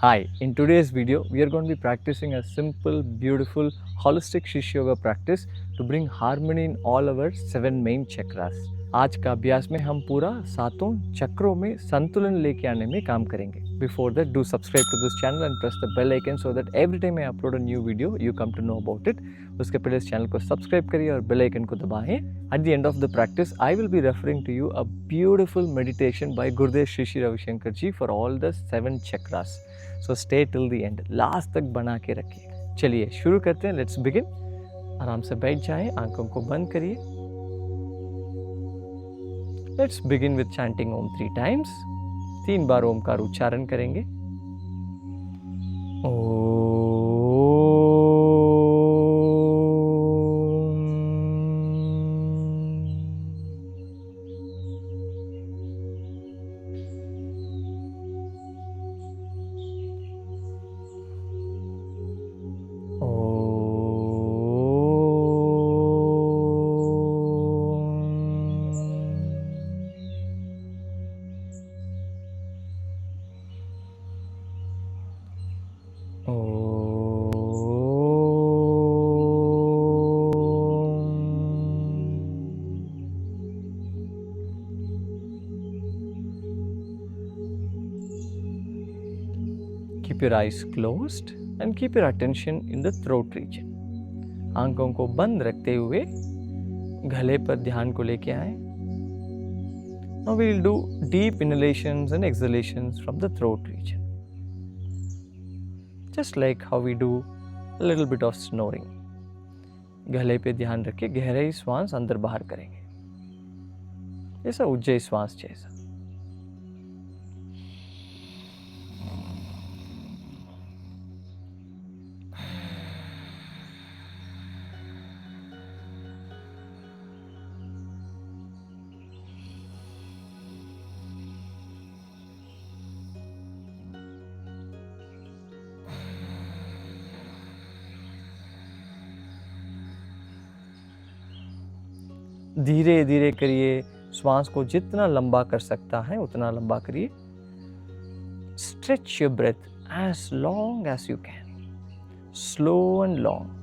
Hi, in today's video, we are going to be practicing a simple, beautiful, holistic Shish Yoga practice to bring harmony in all our 7 main chakras. आज का अभ्यास में हम पूरा 7 चक्रों में संतुलन लेके आने में काम करेंगे. Before that, do subscribe to this channel and press the bell icon so that every time I upload a new video, you come to know about it. उसके पहले इस चैनल को सब्सक्राइब करिए और बेल आइकन को दबाएं. At the end of the practice, I will be referring to you a beautiful meditation by Gurudev Shri Shri Ravi Shankar ji for all the 7 chakras. So stay till the end. Last तक बना के रखिए. चलिए शुरू करते हैं. Let's begin. आराम से बैठ जाएं, आंखों को बंद करिए. Let's begin with chanting Om 3 times. 3 बार ओम का उच्चारण करेंगे. Keep your eyes closed and keep your attention in the throat region. आंखों को बंद रखते हुए गले पर ध्यान को लेके आए. Now we will do deep inhalations and exhalations from the throat region. Just like how we do a little bit of snoring. गले पे ध्यान रख के गहराई श्वास अंदर बाहर करेंगे. ऐसा उज्जै श्वास जैसा. धीरे धीरे करिए. श्वास को जितना लंबा कर सकता है उतना लंबा करिए. Stretch your breath as long as you can. Slow and long.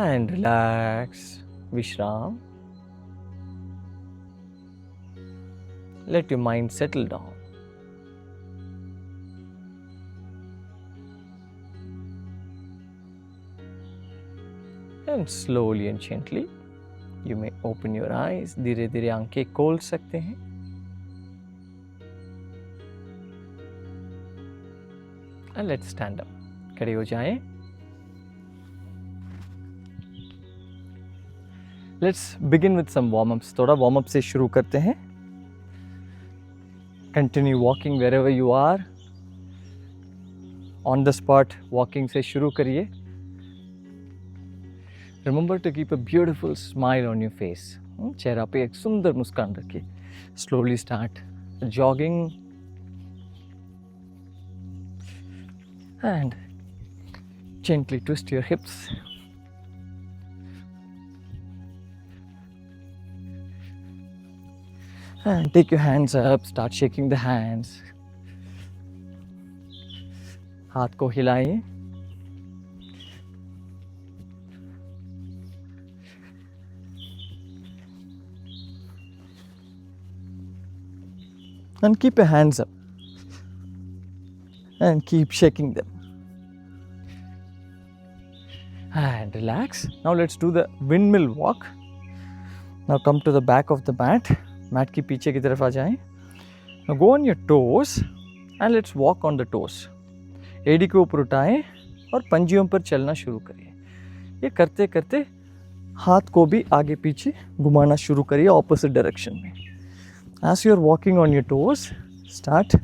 And relax, Vishram. Let your mind settle down. And slowly and gently, you may open your eyes. धीरे धीरे आंखें खोल सकते हैं. And let's stand up. खड़े हो जाएं. Let's begin with some warm-ups. थोड़ा warm-up से शुरू करते हैं. Continue walking wherever you are. On the spot walking से शुरू करिए. Remember to keep a beautiful smile on your face. चेहरा पे एक सुंदर मुस्कान रखिए. Slowly start jogging. And gently twist your hips. And take your hands up, start shaking the hands. हाथ को हिलाएं. And keep your hands up. And keep shaking them. And relax. Now let's do the windmill walk. Now come to the back of the mat. Mat की पीछे की तरफ आ जाएं. Now go on your toes and let's walk on the toes. एड़ी को ऊपर उठाएं और पंजियों पर चलना शुरू करिए. ये करते करते हाथ को भी आगे पीछे घुमाना शुरू करिए ऑपोजिट डायरेक्शन में. As you are walking on your toes, start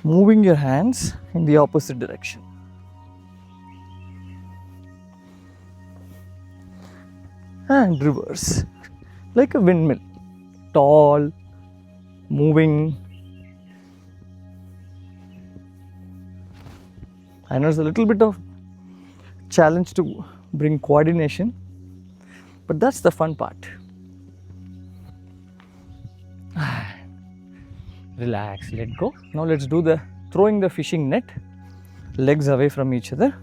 moving your hands in the opposite direction. And reverse, like a windmill, tall, moving. I know it's a little bit of challenge to bring coordination, but that's the fun part. Relax, let go. Now let's do the throwing the fishing net, legs away from each other.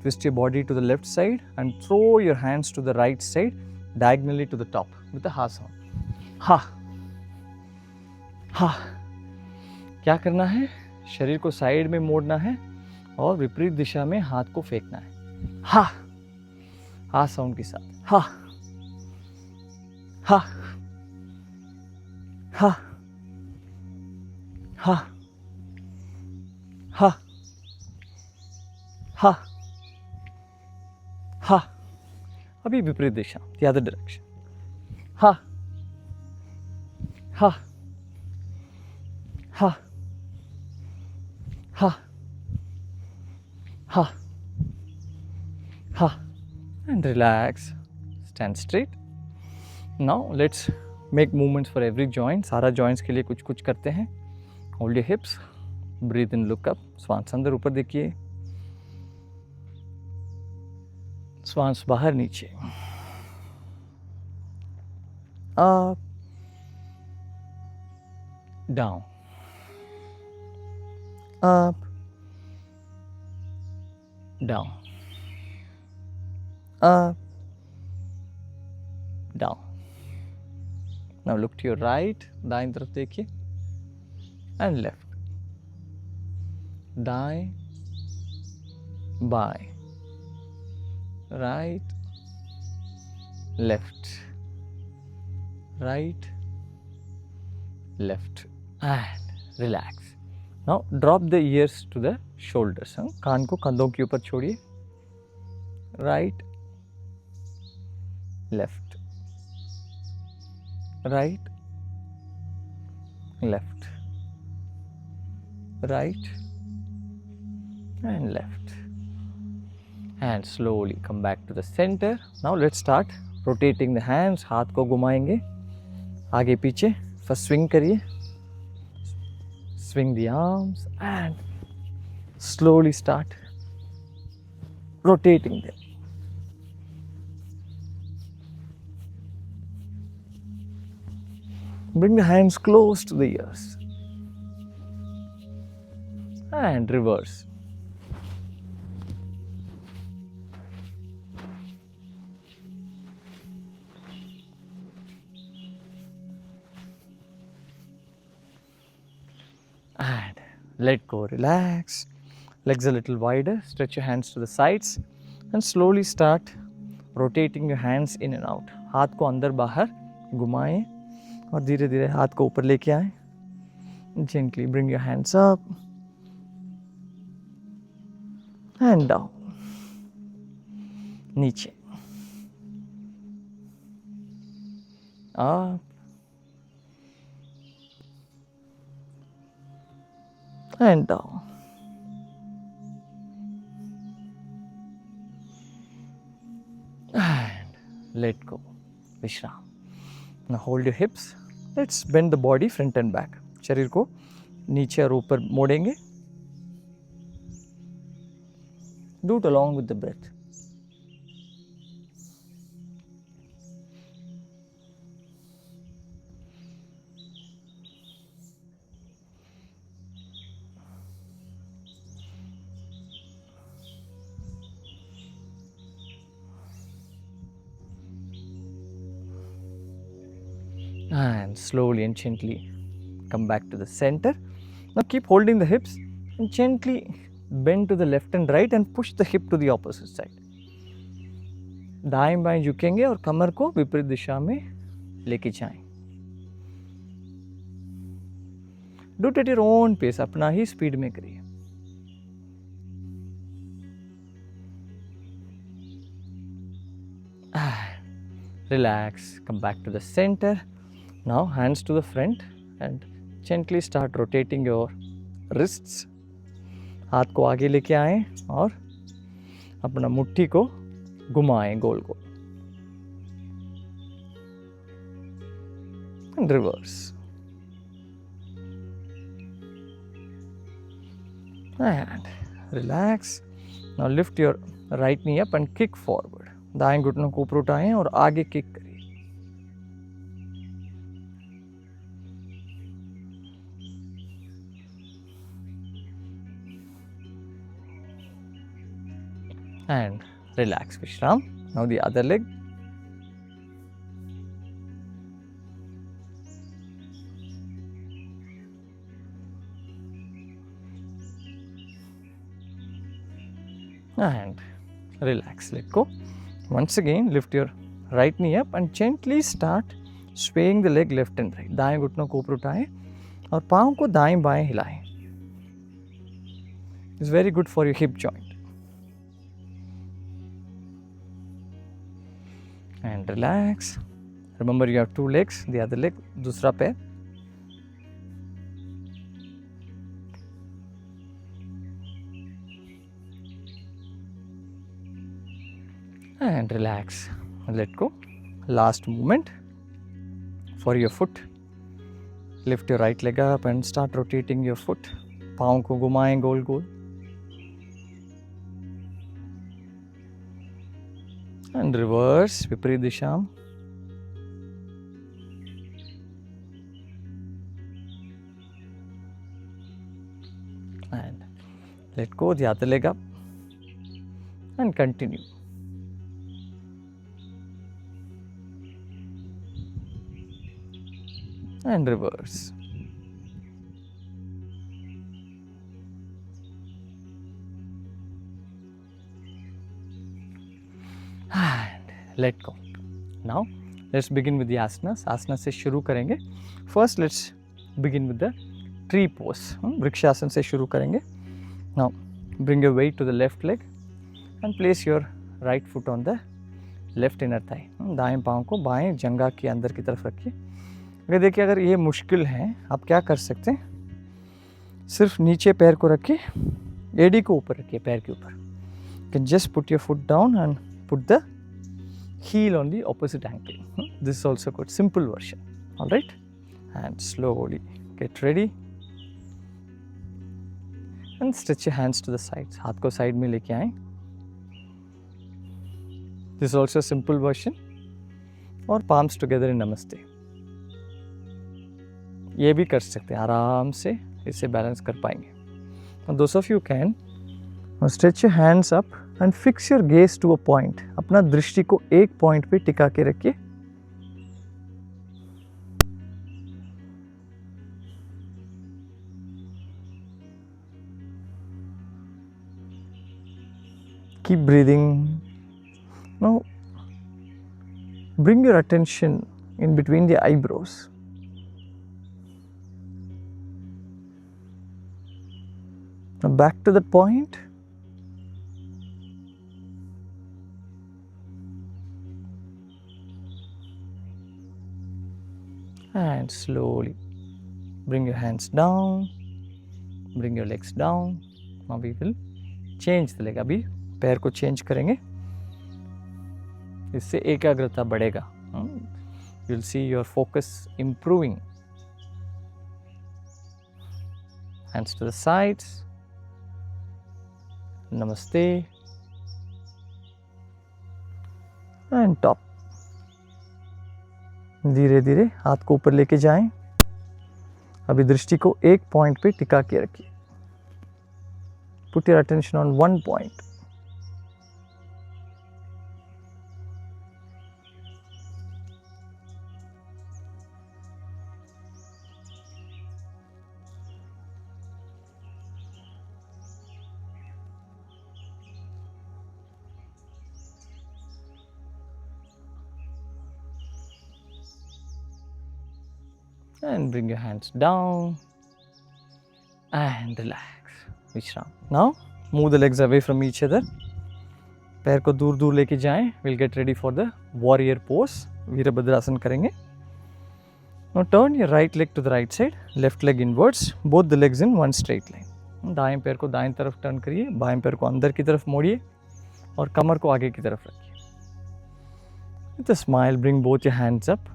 Twist your body to the left side and throw your hands to the right side diagonally to the top with the ha sound. Ha. हा. क्या करना है? शरीर को side में मोड़ना है और विपरीत दिशा में हाथ को फेंकना है. हा. हा साउंड के साथ. हा. हा. हा. हा. हा. हा. हा. अभी विपरीत दिशा, the other direction. हा. हा. हा. Ha. Ha. Ha. And relax. Stand straight. Now let's make movements for every joint. सारा joints के लिए कुछ कुछ करते हैं. Hold your hips. Breathe in, look up. श्वास ऊपर देखिए. श्वास बाहर नीचे. Up. Down. Up. Down. Up. Down. Now look to your right. दाईं तरफ देखिए. And left. दाएं. बाएं. Right. Left. Right. Left. And relax. Now drop the ears to the shoulders. कान को कंधों के ऊपर छोड़िए. Right. Left. Right. Left. Right. And left. And slowly come back to the center. Now let's start rotating the hands. हाथ को घुमाएंगे आगे पीछे. First swing करिए. Swing the arms and slowly start rotating them. Bring the hands close to the ears and reverse. And let go, relax. Legs a little wider, stretch your hands to the sides and slowly start rotating your hands in and out. हाथ को अंदर बाहर घुमाएं और धीरे धीरे हाथ को ऊपर लेके आएं. Gently bring your hands up and down. नीचे. Up. And down. And let go. Vishram. Now hold your hips. Let's bend the body front and back. शरीर को नीचे और ऊपर मोड़ेंगे. Do it along with the breath. And slowly and gently come back to the center. Now keep holding the hips and gently bend to the left and right and push the hip to the opposite side. दाएं बाएं झुकेंगे और कमर को विपरीत दिशा में लेके जाएं. Do it at your own pace. अपना ही स्पीड में करिए. Relax, come back to the center. Now hands to the front and gently start rotating your wrists. हाथ को आगे लेके आएं और अपना मुट्ठी को घुमाएं गोल गोल. And reverse. And relax. Now lift your right knee up and kick forward. दाएं घुटनों को ऊपर उठाएं और आगे किक करिए. And relax, Vishram. Now the other leg. And relax, let go. Once again, lift your right knee up and gently start swaying the leg left and right. दाएं घुटनों को ऊपर उठाएं और पाँव को दाएं बाएं हिलाएं. It's very good for your hip joint. And relax. Remember you have two legs, the other leg, दूसरा पैर. And relax, let go. Last movement for your foot. Lift your right leg up and start rotating your foot. पाँव को घुमाएं गोल गोल. And reverse, विपरीत दिशा. And let go, the other leg up and continue. And reverse. And let go. Now let's begin with the asanas. Asana से शुरू करेंगे. First let's begin with the tree pose. Vrikshasana से शुरू करेंगे. Now bring your weight to the left leg and place your right foot on the left inner thigh. दाएं पाँव को बाएं जंघा के अंदर की तरफ रखिए. अगर देखिए अगर ये मुश्किल है आप क्या कर सकते हैं, सिर्फ नीचे पैर को रखिए, एड़ी को ऊपर रखिए पैर के ऊपर. Can just put your foot down and put the heel on the opposite ankle. This is also good, simple version. All right, and slowly get ready and stretch your hands to the sides. हाथ को side में लेके आएं. This is also a simple version. और palms together in namaste. ये भी कर सकते हैं, आराम से इसे बैलेंस कर पाएंगे. Now those of you can stretch your hands up and fix your gaze to a point. अपना दृष्टि को एक पॉइंट पे टिका के रखिए. Keep breathing. Now bring your attention in between the eyebrows. Now back to that point. And slowly bring your hands down, bring your legs down. Now we will change the leg. अभी पैर को change करेंगे, इससे एकाग्रता बढ़ेगा. You will see your focus improving. Hands to the sides. Namaste. And top. धीरे धीरे हाथ को ऊपर लेके जाएं. अभी दृष्टि को एक पॉइंट पे टिका के रखिए. Put your attention on one point. And bring your hands down and relax. Vishram. Now move the legs away from each other. पैर को दूर दूर लेके जाएं. We'll get ready for the warrior pose. Virabhadrasana करेंगे. Now turn your right leg to the right side, left leg inwards, both the legs in one straight line. दाएं पैर को दाएं तरफ टर्न करिए, बाएं पैर को अंदर की तरफ मोड़िए और कमर को आगे की तरफ रखिए. With a smile, bring both your hands up.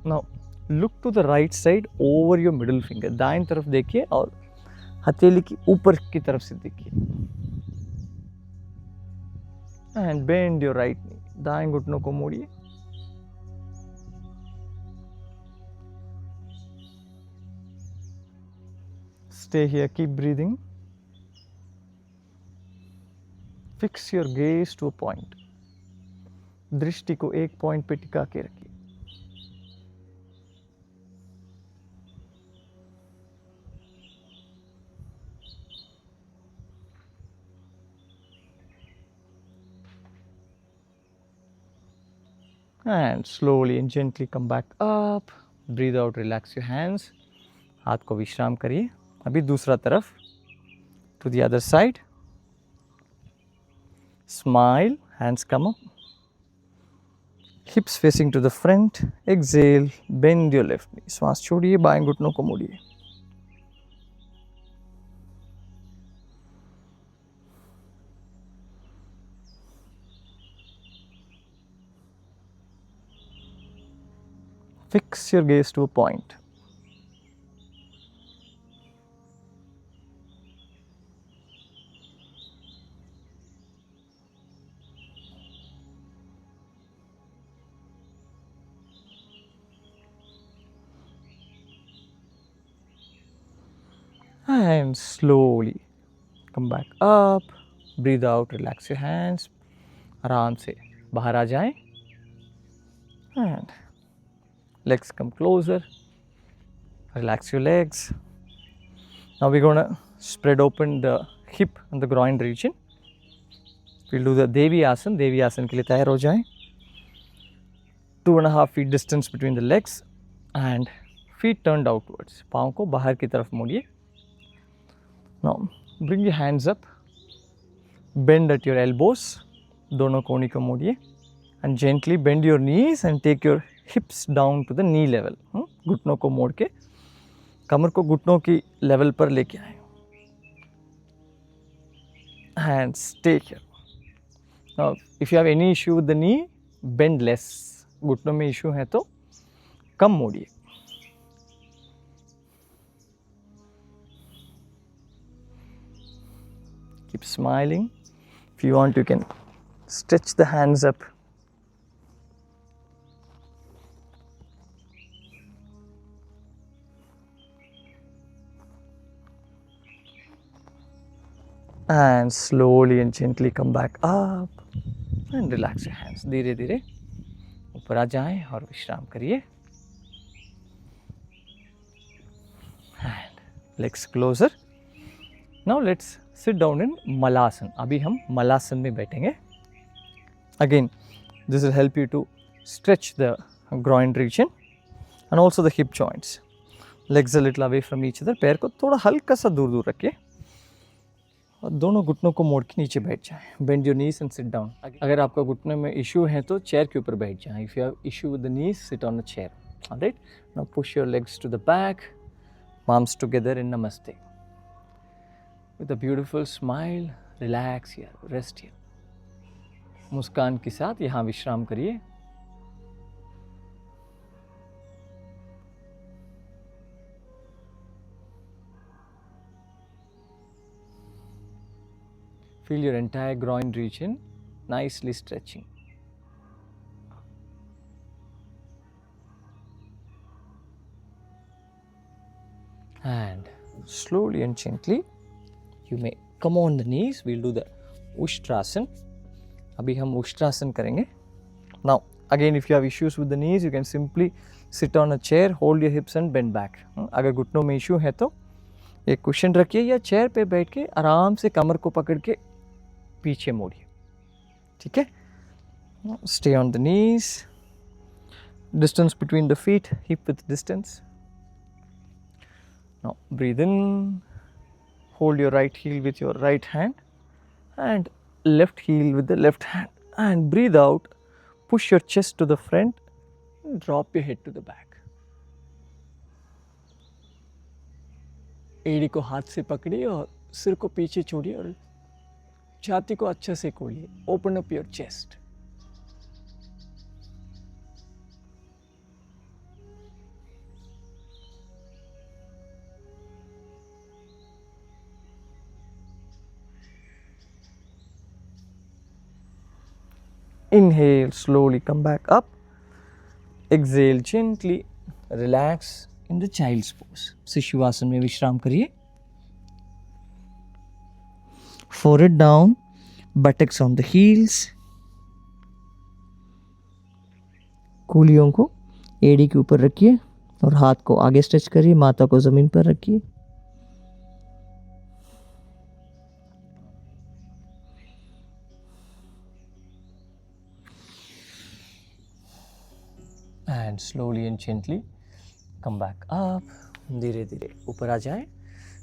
Now look to the right side over your middle finger. दाएं तरफ देखिए और हथेली की ऊपर की तरफ से देखिए. And bend your right knee. दाएं घुटनों को मोड़िए. Stay here, keep breathing. Fix your gaze to a point. दृष्टि को एक पॉइंट पे टिका के रखिए. And slowly and gently come back up. Breathe out, relax your hands. हाथ को विश्राम करिए. अभी दूसरा तरफ. To the other side. Smile, hands come up. Hips facing to the front. Exhale, bend your left knee. श्वास छोड़िए, बाएं घुटनों को मोड़िए. Fix your gaze to a point. And slowly come back up. Breathe out, relax your hands. आराम से बाहर आ जाएं. And legs come closer. Relax your legs. Now we're going to spread open the hip and the groin region. We'll do the Devi Asan. Devi Asan के लिए तैयार हो जाएं. 2.5 feet distance between the legs and feet turned outwards. पाँव को बाहर की तरफ मोड़िए. Now bring your hands up. Bend at your elbows. दोनों कोहनी को मोड़िए. And gently bend your knees and take your hips down to the knee level. घुटनों को मोड़ के कमर को घुटनों की लेवल पर लेके आए. And stay here. Now if you have any issue with the knee, bend less. घुटनों में इशू है तो कम मोड़िए. Keep smiling. If you want, you can stretch the hands up. And slowly and gently come back up and relax your hands. धीरे धीरे ऊपर आ जाएं और विश्राम करिए. And legs closer. Now let's sit down in Malasan. अभी हम Malasan में बैठेंगे. Again, this will help you to stretch the groin region and also the hip joints. Legs a little away from each other. पैर को थोड़ा हल्का सा दूर दूर रखिए और दोनों घुटनों को मोड़ के नीचे बैठ जाएं. Bend your knees and sit down. अगर आपका घुटने में इशू है तो चेयर के ऊपर बैठ जाएं. If you have issue with the knees, sit on a chair. Alright. Now push your legs to the back, palms together in Namaste. With a beautiful smile, relax here, rest here. मुस्कान के साथ यहाँ विश्राम करिए. Feel your entire groin region nicely stretching. And slowly and gently, you may come on the knees. We'll do the Ushtrasan. अभी हम Ushtrasan करेंगे. Now, again, if you have issues with the knees, you can simply sit on a chair, hold your hips and bend back. अगर घुटनों में issue है तो एक cushion रखिए या चेयर पे बैठ के आराम से कमर को पकड़ के पीछे मोड़िए. ठीक है? Stay on the knees. Distance between the feet, hip width distance. Now breathe in. Hold your right heel with your right hand and left heel with the left hand and breathe out. Push your chest to the front and drop your head to the back. एड़ी को हाथ से पकड़िए और सिर को पीछे छोड़िए और छाती को अच्छे से खोलिए. Open up your chest. Inhale, slowly come back up. Exhale, gently relax in the child's pose. शिशुआसन में विश्राम करिए. Forehead down, buttocks on the heels. कूलियों को एड़ी के ऊपर रखिए और हाथ को आगे स्ट्रेच करिए. माथा को जमीन पर रखिए. And slowly and gently come back up. धीरे धीरे ऊपर आ जाए.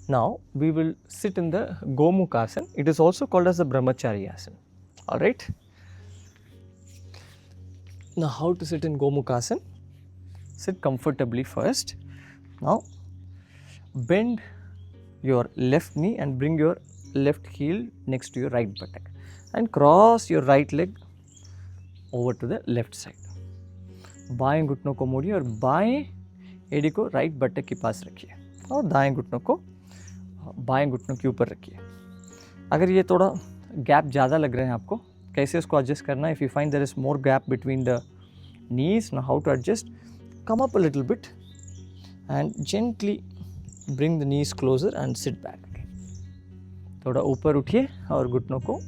Now we will sit in the Gomukhasana. It is also called as the Brahmachari Asana. Alright. Now how to sit in Gomukhasana? Sit comfortably first. Now bend your left knee and bring your left heel next to your right buttock and cross your right leg over to the left side. बाएं घुटनों को मोड़िए और बाएं एड़ी को right बटक के पास रखिए और दाएं घुटनों को बाएं घुटनों के ऊपर रखिए. अगर ये थोड़ा गैप ज़्यादा लग रहे हैं आपको, कैसे उसको एडजस्ट करना है? If you find there is more gap between the knees, now how to adjust? Come up a little bit and gently bring the knees closer and sit back. थोड़ा ऊपर उठिए और घुटनों को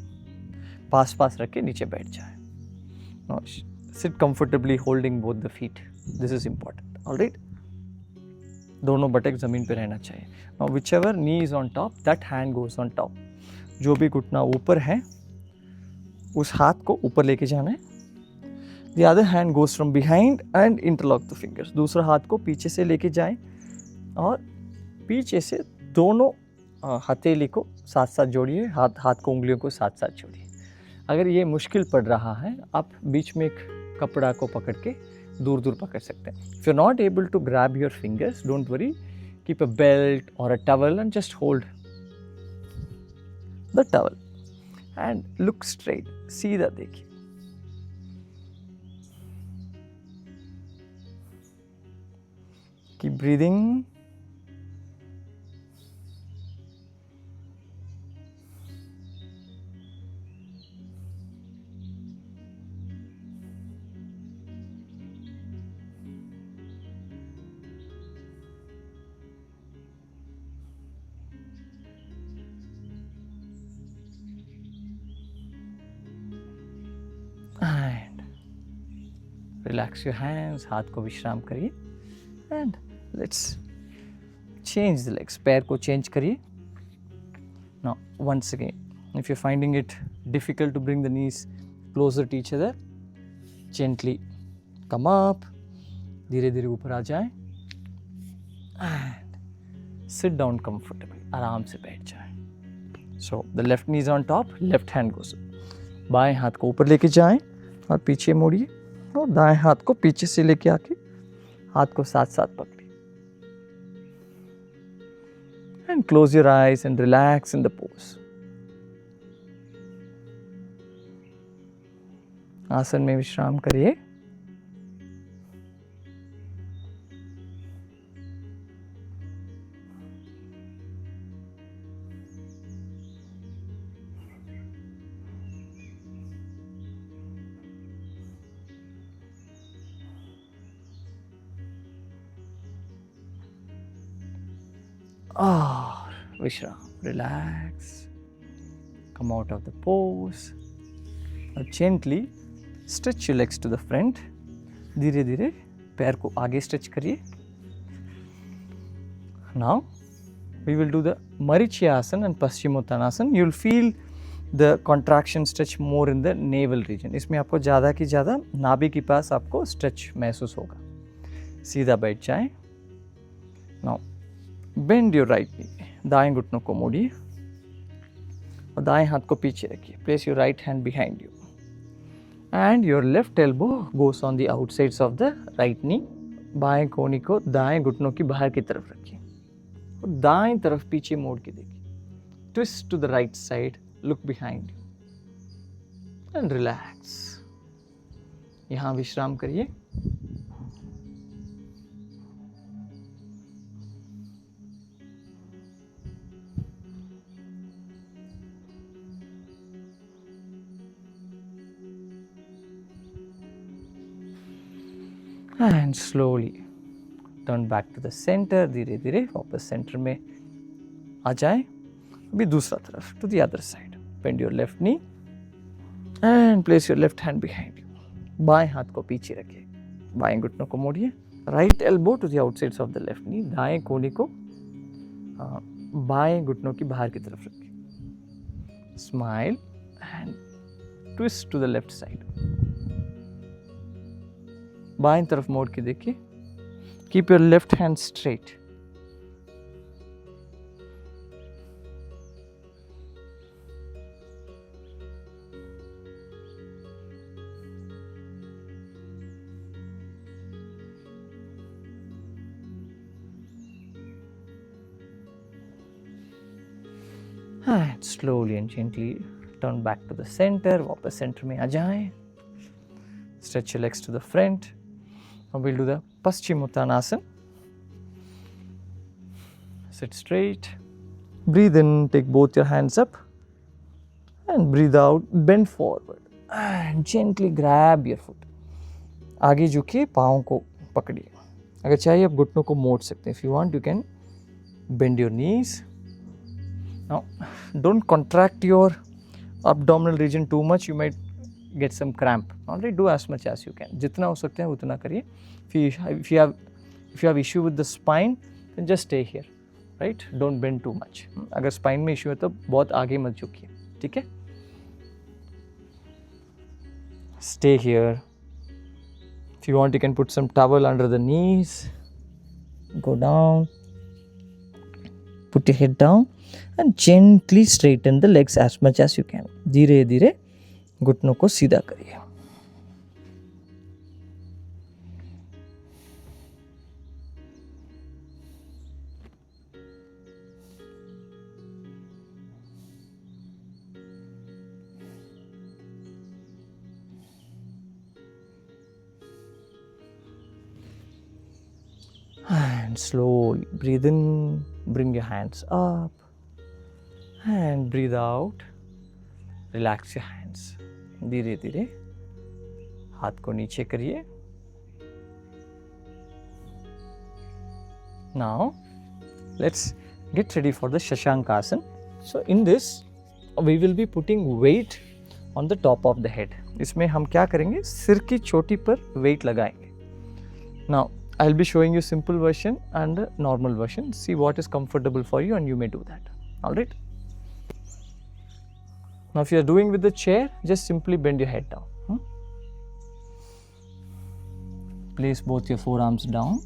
पास पास रख के नीचे बैठ जाए. Now sit comfortably holding both the feet. This is important. All right. दोनों बटक जमीन पे रहना चाहिए. Now whichever knee is on top, that hand goes on top. जो भी घुटना ऊपर है उस हाथ को ऊपर लेके जाना है. The other hand goes from behind and interlock the fingers. दूसरा हाथ को पीछे से लेके जाएं और पीछे से दोनों हथेली को साथ साथ जोड़िए. हाथ को उंगलियों को साथ साथ जोड़िए. अगर ये मुश्किल पड़ रहा है, आप बीच में एक कपड़ा को पकड़ के दूर दूर पकड़ सकते हैं. If you are not able to grab your fingers, don't worry, keep a belt और a towel and just hold the towel and look straight. सीधा देखिए. Keep breathing. And relax your hands. हाथ को विश्राम करिए. And let's change the legs. पैर को change करिए. Now once again, if you're finding it difficult to bring the knees closer to each other, gently come up. धीरे धीरे ऊपर आ जाएं. And sit down comfortably. आराम से बैठ जाएं. So the left knee is on top, left hand goes up. बाएं हाथ को ऊपर लेके जाएं और पीछे मोड़िए और दाएं हाथ को पीछे से लेके आके हाथ को साथ साथ पकड़िए. And close your eyes and relax in the pose. आसन में विश्राम करिए. विश्राम. Relax. Come out of the pose. Gently stretch your legs to the front. धीरे धीरे पैर को आगे स्ट्रेच करिए. Now we will do the Marichyasana and Paschimottanasana. You will feel the contraction stretch more in the navel region. इसमें आपको ज़्यादा की ज़्यादा नाभि के पास आपको स्ट्रेच महसूस होगा. सीधा बैठ जाएं. Now bend your right knee. दाएं घुटनों को मोड़िए और दाएं हाथ को पीछे रखिए. Place your right hand behind you. And your left elbow goes on the outsides of the right knee. बाएं कोहनी को दाएं घुटनों की बाहर की तरफ रखिए और दाएं तरफ पीछे मोड़ के देखिए. Twist to the right side, look behind you and relax. यहाँ विश्राम करिए. And slowly turn back to the center. धीरे धीरे वापस सेंटर में आ जाए. अभी दूसरा तरफ, to the other side. Bend your left knee and place your left hand behind you. बाएं हाथ को पीछे रखिए. बाएं घुटनों को मोड़िए. Right elbow to the outsides of the left knee. दाएं कोहनी को बाएं घुटनों की बाहर की तरफ रखिए. Smile and twist to the left side. बाएं तरफ मोड़ के देखिए. Keep your left hand straight. And slowly and gently turn back to the center. वापस सेंटर में आ जाएं. Stretch your legs to the front. Now we'll do the Paschimottanasana. Sit straight. Breathe in, take both your hands up. And breathe out, bend forward. And gently grab your foot. आगे झुकिए, पाँव को पकड़िए. अगर चाहिए आप घुटनों को मोड़ सकते हैं. If you want, you can bend your knees. Now, don't contract your abdominal region too much. You might get some cramp. Alright, do as much as you can. जितना हो सकते हैं उतना करिए. If you have issue with the spine, then just stay here. Right? Don't bend too much. अगर spine में issue है तो बहुत आगे मत झुकिए. ठीक है? Stay here. If you want, you can put some towel under the knees. Go down. Put your head down and gently straighten the legs as much as you can. धीरे धीरे घुटनों को सीधा करिए. And slowly breathe in, bring your hands up and breathe out. Relax your hands. धीरे धीरे हाथ को नीचे करिए. Now let's get ready for the Shashankasana. So in this we will be putting weight on the top of the head. इसमें हम क्या करेंगे? सिर की चोटी पर weight लगाएंगे. Now I'll be showing you simple version and a normal version. See what is comfortable for you and you may do that. Alright. Now if you are doing with the chair, just simply bend your head down. Place both your forearms down.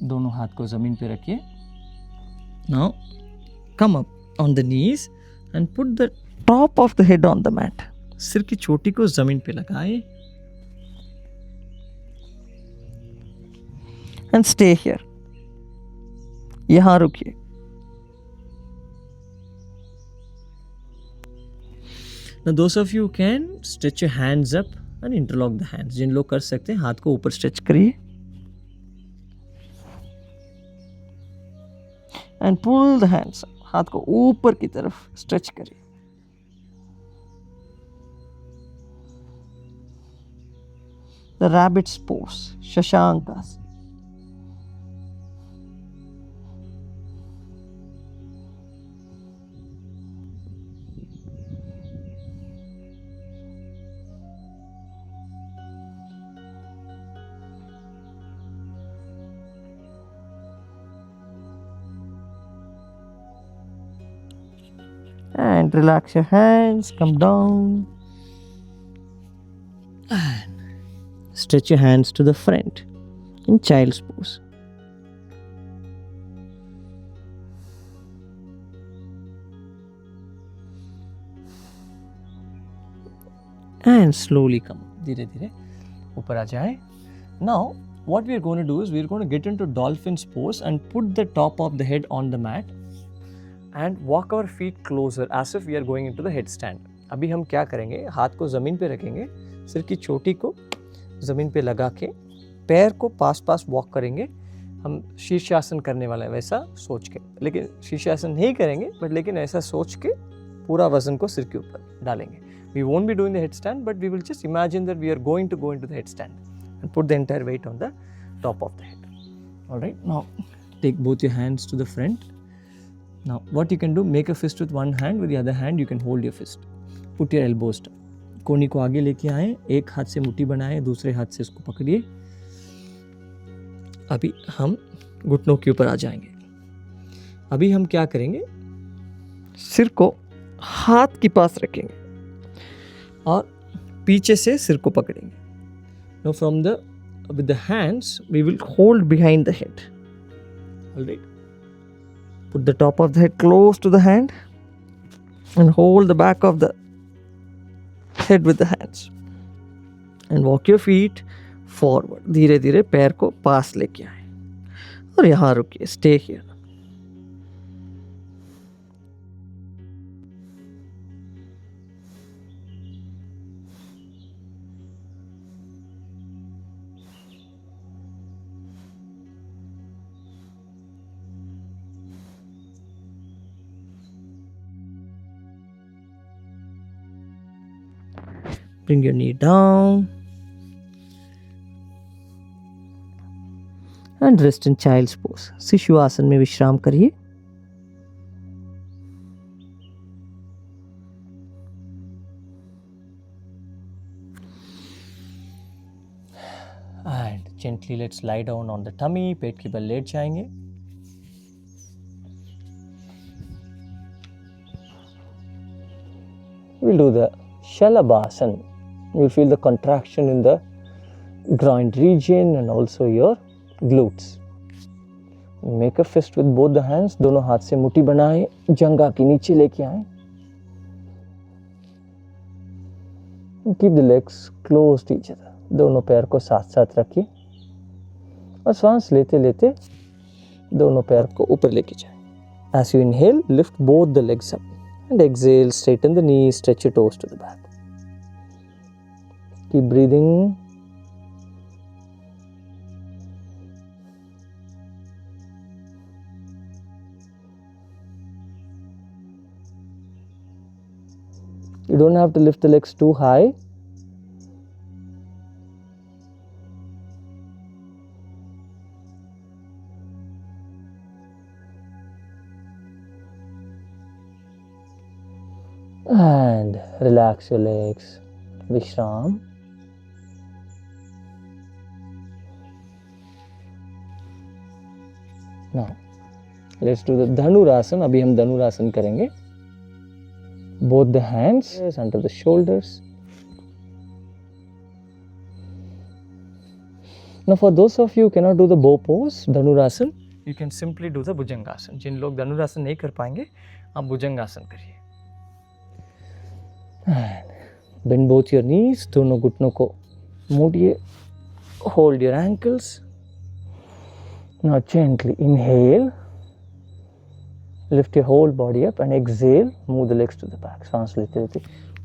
दोनों हाथ को ज़मीन पे रखिए. Now come up on the knees and put the top of the head on the mat. सिर की चोटी को ज़मीन पे लगाएं. And stay here. यहाँ रुकिए. Now those of you can stretch your hands up and interlock the hands. जिन लोग कर सकते हैं हाथ को ऊपर स्ट्रेच करिए. And pull the hands up. हाथ को ऊपर की तरफ स्ट्रेच करिए. The rabbit's pose, Shashankasana. And relax your hands, come down. And stretch your hands to the front in child's pose. And slowly कम, धीरे धीरे ऊपर आ जाए. Now what we are going to do is we are going to get into dolphin's pose and put the top of the head on the mat and walk our feet closer as if we are going into the headstand. अभी हम क्या करेंगे, हाथ को ज़मीन पे रखेंगे, सिर की चोटी को ज़मीन पे लगा के पैर को पास पास वॉक करेंगे. हम शीर्षासन करने वाला है वैसा सोच के, लेकिन शीर्षासन नहीं करेंगे बट लेकिन ऐसा सोच के पूरा वजन को सिर के ऊपर डालेंगे. We won't be doing the headstand, but we will just imagine that we are going to go into the headstand and put the entire weight on the top of the head. All right, now take both your hands to the front. Now what you can do, make a fist with one hand, with the other hand you can hold your fist. Put your elbows down. कोहनी को आगे लेके आए, एक हाथ से मुट्ठी बनाए, दूसरे हाथ से इसको पकड़िए. अभी हम घुटनों के ऊपर आ जाएंगे. अभी हम क्या करेंगे, सिर को हाथ के पास रखेंगे और पीछे से सिर को पकड़ेंगे. Now from the with the hands we will hold behind the head. All right. Put the top of the head close to the hand and hold the back of the head with the hands and walk your feet forward. धीरे धीरे पैर को पास लेके आए और यहाँ रुकिए. Stay here. Bring your knee down and rest in child's pose. शिशु आसन में विश्राम करिए. And gently let's lie down on the tummy. पेट के बल लेट जाएंगे. We'll do the Shalabhasana. You feel the contraction in the groin region and also your glutes. Make a fist with both the hands. दोनों हाथ से मुट्ठी बनाएं, जंघा के नीचे लेके आएं. Keep the legs close to each other. दोनों पैर को साथ साथ रखिए और सांस लेते लेते दोनों पैर को ऊपर लेके जाएं. As you inhale, lift both the legs up and exhale, straighten the knees, stretch your toes to the back. Keep breathing. You don't have to lift the legs too high. And relax your legs. Vishram. Now let's do the Dhanurasana. अभी हम धनुरासन करेंगे. Both the hands under the shoulders. Now for those of you who cannot do the bow pose, Dhanurasana, you can simply do the Bhujangasana. जिन लोग धनुरासन नहीं कर पाएंगे, आप भुजंगासन करिए. And bend both your knees. दोनों घुटनों को मोड़िए. Hold your ankles. Now gently inhale. Lift your whole body up and exhale. Move the legs to the back. सांस लेते लेते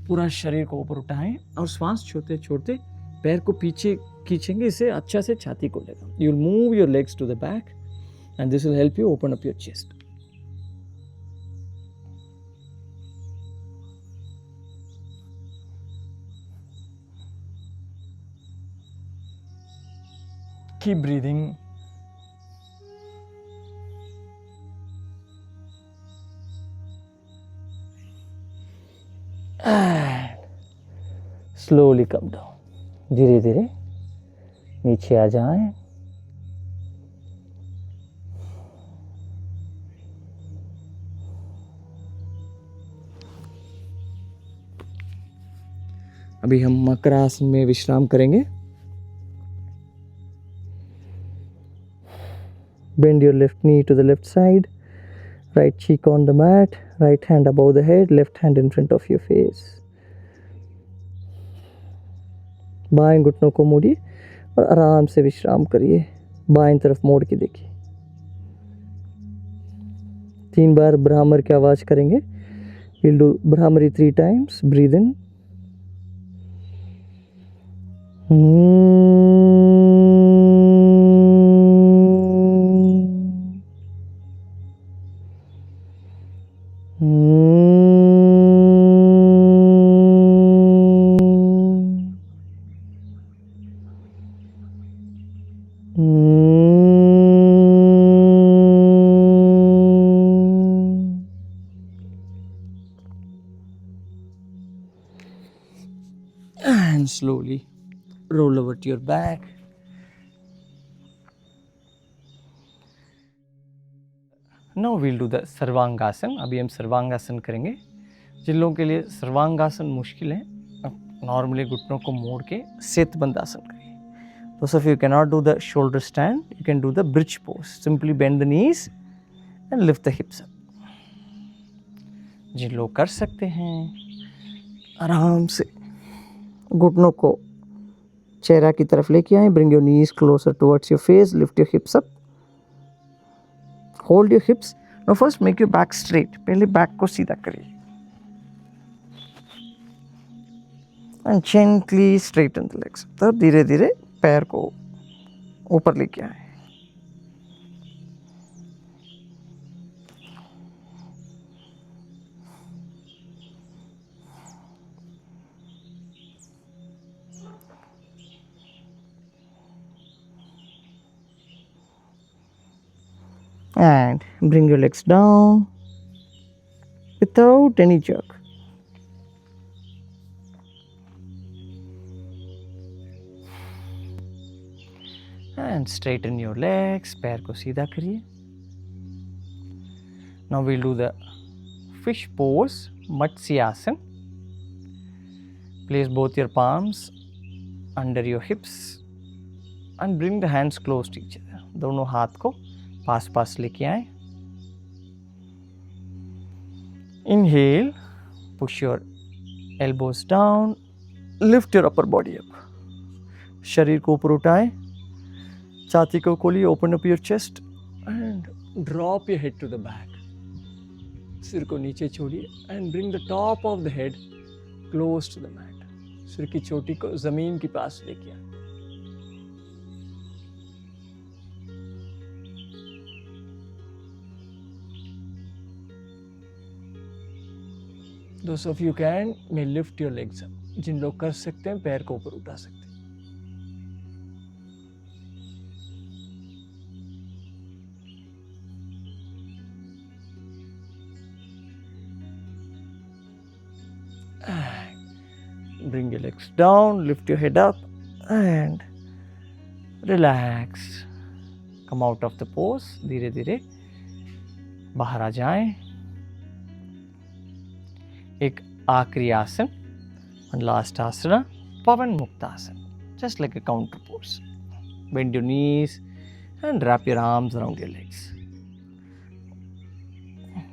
पूरा शरीर को ऊपर उठाएं और सांस छोड़ते छोड़ते पैर को पीछे खींचेंगे. इससे अच्छा से छाती को लेगा. You will move your legs to the back and this will help you open up your chest. Keep breathing. And slowly come down. धीरे धीरे नीचे आ जाएं. अभी हम मकरासन में विश्राम करेंगे. Bend your left knee to the left side, right cheek on the mat, right hand above the head, left hand in front of your face. बाएं घुटनों को मोड़िए और आराम से विश्राम करिए। बाएं तरफ मोड़ के देखिए। 3 बार ब्राह्मर की आवाज करेंगे। We'll do Brahmari 3 times. Breathe in. And slowly roll over to your back. Now we'll do the sarvangasana. अभी हम सर्वांगासन करेंगे। जिन लोगों के लिए सर्वांगासन मुश्किल है, नॉर्मली घुटनों को मोड़ के सेतुबंद आसन करिए। Those of you cannot do the shoulder stand, you can do the bridge pose. Simply bend the knees and lift the hips up. जिन लोग कर सकते हैं, आराम से घुटनों को चेहरा की तरफ लेके आए। Bring your knees closer towards your face, lift your hips up. Hold your hips. Now first make your back straight. पहले बैक को सीधा करिए। And gently straighten the legs. तब धीरे धीरे पैर को ऊपर लेके आए। And bring your legs down without any jerk. And straighten your legs. पैर को सीधा करिए। Now we'll do the fish pose, Matsyasana. Place both your palms under your hips and bring the hands close to each other. दोनों हाथ को पास पास लेके आए। Inhale, push your elbows down, lift your upper body up. शरीर को ऊपर उठाएं, छाती को खोलिए, open up your chest and drop your head to the back. सिर को नीचे छोड़िए and bring the top of the head close to the mat. सिर की चोटी को जमीन के पास लेके आए। Those of you can may lift your legs up. जिन लोग कर सकते हैं पैर को ऊपर उठा सकते हैं। Bring your legs down, lift your head up and relax. Come out of the pose. धीरे धीरे बाहर आ जाएं। एक आखिरी आसन and last asana, Pavan Muktasana, just like a counter pose. Bend your knees and wrap your arms around your legs.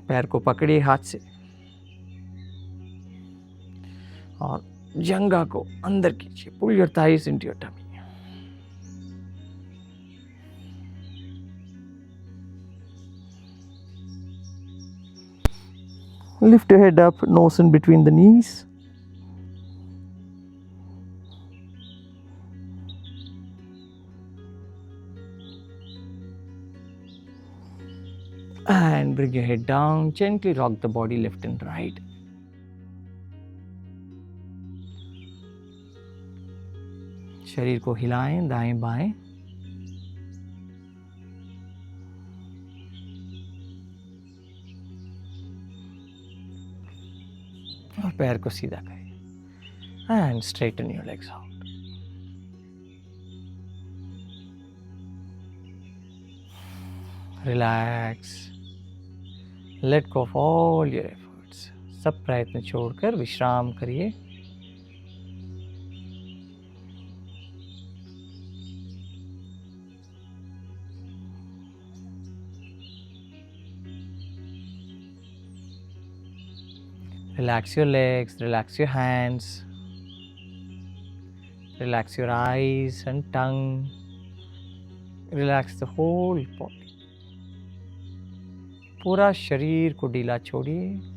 पैर को पकड़िए हाथ से और जंघा को अंदर कीजिए। Pull your thighs into your tummy. Lift your head up, nose in between the knees. And bring your head down, gently rock the body left and right. शरीर को हिलाएं दाएं बाएं। और पैर को सीधा करें। And straighten your legs out. Relax. Let go of all your efforts. सब प्रयत्न छोड़कर विश्राम करिए। Relax your legs, relax your hands. Relax your eyes and tongue. Relax the whole body. पूरा शरीर को ढीला छोड़िए.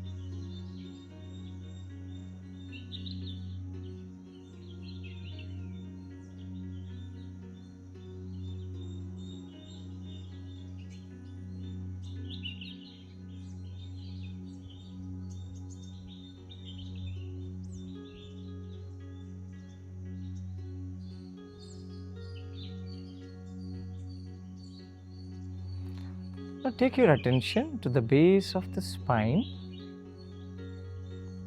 Now take your attention to the base of the spine,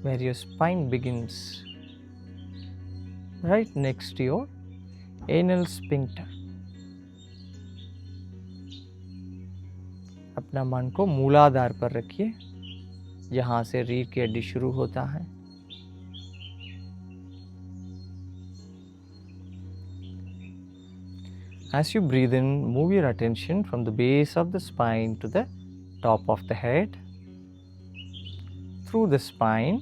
where your spine begins, right next to your anal sphincter. अपना मन को मूलाधार पर रखिए, जहाँ से रीढ़ की हड्डी शुरू होता है. As you breathe in, move your attention from the base of the spine to the top of the head, through the spine,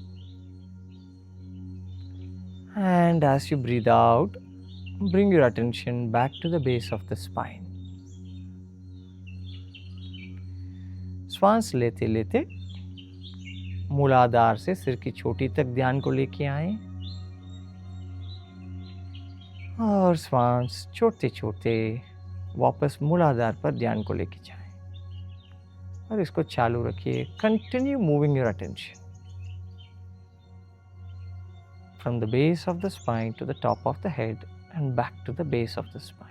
and as you breathe out, bring your attention back to the base of the spine. श्वास लेते लेते मूलाधार से सिर की चोटी तक ध्यान को लेके आएं, और श्वास छोड़ते छोड़ते वापस मूलाधार पर ध्यान को लेके जाएं, और इसको चालू रखिए. Continue moving your attention from the base of the spine to the top of the head and back to the base of the spine.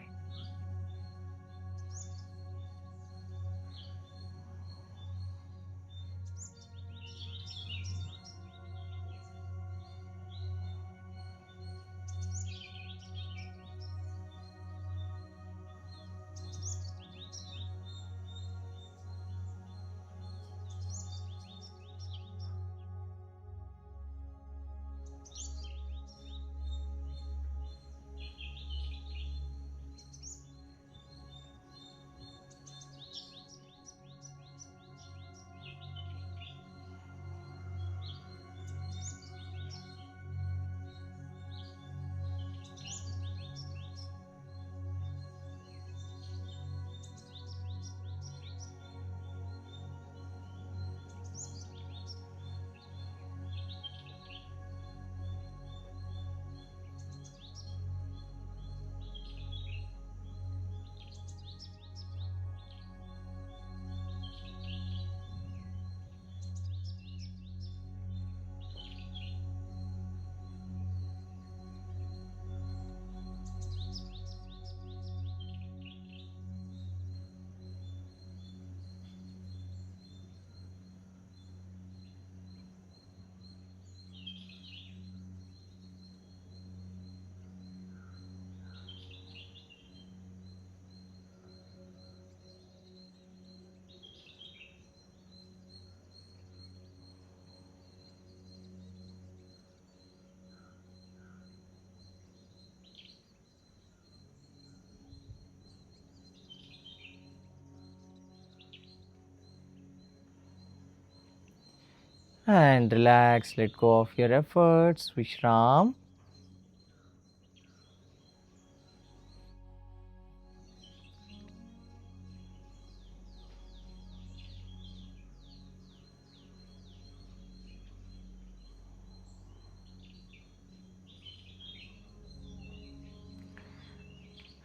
And relax, let go of your efforts, Vishram.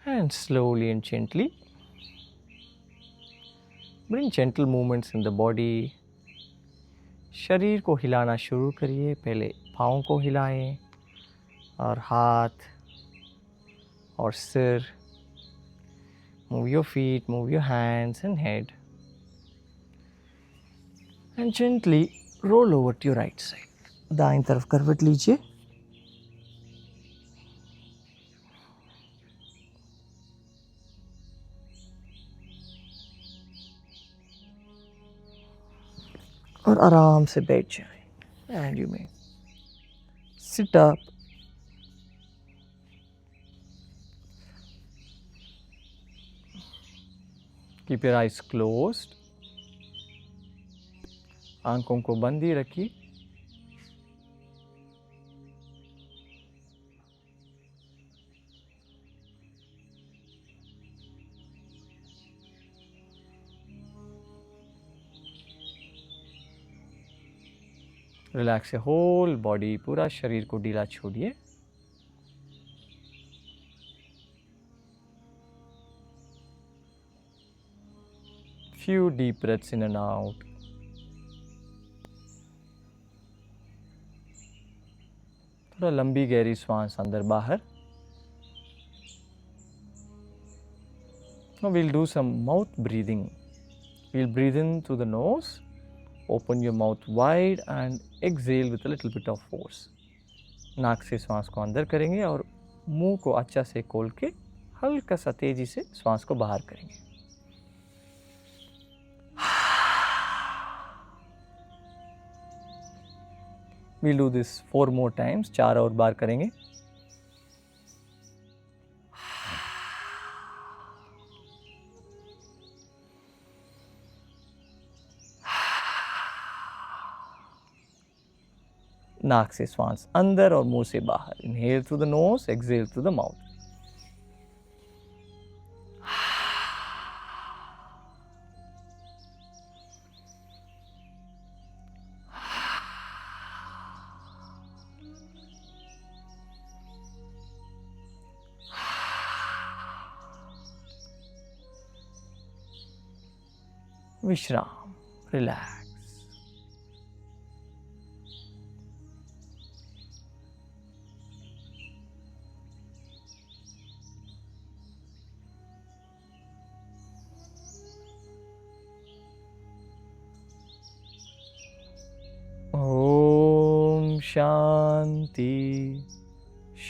And slowly and gently bring gentle movements in the body. शरीर को हिलाना शुरू करिए. पहले पाँव को हिलाएं, और हाथ और सिर. Move your feet, move your hands and head, and gently roll over to your right side. दाईं तरफ करवट लीजिए. और आराम से बैठ जाएं. And you may sit up. Keep your eyes closed. आंखों को बंद ही रखिए. रिलैक्स ए होल बॉडी, पूरा शरीर को ढीला छोड़िए। Few deep breaths in and out. थोड़ा लंबी गहरी श्वास अंदर बाहर। Now we'll do some mouth breathing. We'll breathe in through the nose, open your mouth wide and exhale with a little bit of force. नाक से श्वास को अंदर करेंगे और मुंह को अच्छा से खोल के हल्का सा तेजी से श्वास को बाहर करेंगे। We'll do this 4 more times, 4 और बार करेंगे। नाक से श्वास अंदर और मुंह से बाहर। Inhale through the nose, exhale through the mouth. विश्राम, रिलैक्स। ओम शांति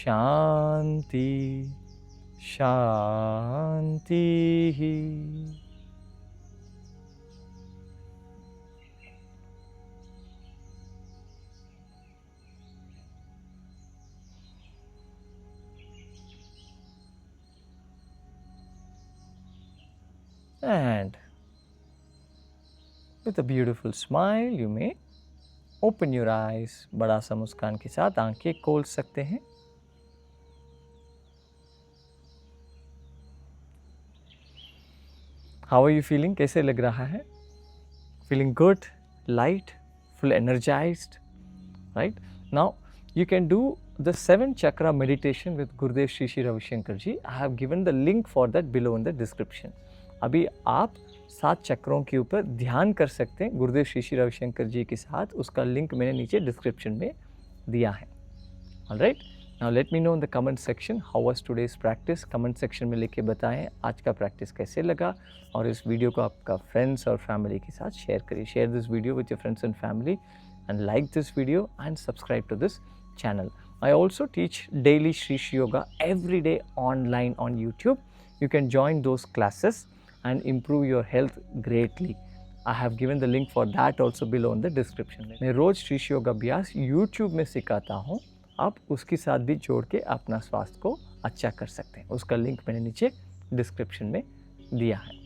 शांति शांति। And with a beautiful smile, you may open your eyes. बड़ा सा मुस्कान के साथ आंखें खोल सकते हैं। How are you feeling? कैसे लग रहा है? Feeling good, light, full energized, right? Now you can do the 7 chakra meditation with Gurudev Shri Shri Ravi Shankar ji. I have given the link for that below in the description. अभी आप 7 चक्रों के ऊपर ध्यान कर सकते हैं गुरुदेव श्री श्री रविशंकर जी के साथ। उसका लिंक मैंने नीचे डिस्क्रिप्शन में दिया है। Alright, now let me know in the comment section how was today's practice. Comment section में लिख के बताएं आज का प्रैक्टिस कैसे लगा, और इस वीडियो को आपका फ्रेंड्स और फैमिली के साथ शेयर करिए। Share this video with your friends and family and like this video and subscribe to this channel. I also teach daily Shri Shri Yoga every day online on YouTube. You can join those classes and improve your health greatly. I have given the link for that also below in the description. मैं रोज श्री श्री योग अभ्यास YouTube में सिखाता हूँ। आप उसके साथ भी जोड़ के अपना स्वास्थ्य को अच्छा कर सकते हैं। उसका लिंक मैंने नीचे डिस्क्रिप्शन में दिया है।